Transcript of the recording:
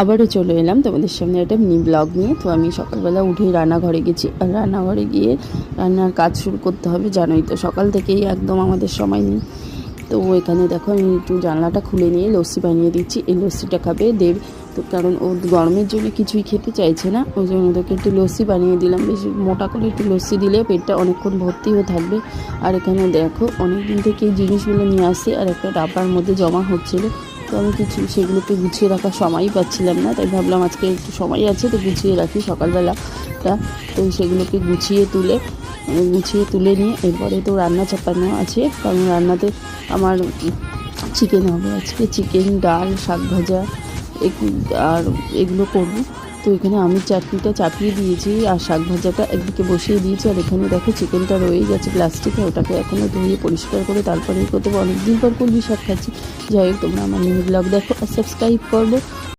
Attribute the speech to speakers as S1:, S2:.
S1: আবারও চলে এলাম তোমাদের সামনে একটা মিনি ব্লগ নিয়ে। তো আমি সকালবেলা উঠেই রান্নাঘরে গেছি, আর রান্নাঘরে গিয়ে রান্নার কাজ শুরু করতে হবে। জানোই তো সকাল থেকেই একদম আমাদের সময় নেই। তো এখানে দেখো আমি একটু জানলাটা খুলে নিয়ে লস্যি বানিয়ে দিচ্ছি। এই লস্যিটা খাবে দেব, তো কারণ ও গরমের জন্য কিছুই খেতে চাইছে না, ওই জন্য ওদেরকে একটু লস্যি বানিয়ে দিলাম। বেশি মোটা করে একটু লস্যি দিলে পেটটা অনেকক্ষণ ভর্তি হয়ে থাকবে। আর এখানে দেখো অনেক দিন থেকে এই জিনিসগুলো নিয়ে আসি, আর একটা ডাব্বার মধ্যে জমা হচ্ছিলো। তো আমি কিছু সেগুলোকে গুছিয়ে রাখার সময়ই পাচ্ছিলাম না, তাই ভাবলাম আজকে একটু সময় আছে তো গুছিয়ে রাখি সকালবেলাটা। তো সেগুলোকে গুছিয়ে তুলে নিয়ে এরপরে তো রান্না চাপানো আছে, কারণ রান্নাতে আমার চিকেন হবে আজকে। চিকেন, ডাল, শাক ভাজা আর এগুলো করবো। তো এখানে আমি চাটনিটা চাপিয়ে দিয়েছি আর শাক ভাজাটা একদিকে বসিয়ে দিয়েছি। আর এখানে দেখো চিকেনটা রয়েই গেছে প্লাস্টিকে, ওটাকে এখনও ধুয়ে পরিষ্কার করে তারপরে করতে হবে। অনেকদিন পর কলমি শাক খাচ্ছি। যাই হোক, তোমরা আমার নিউ ব্লগ দেখো আর সাবস্ক্রাইব করবো।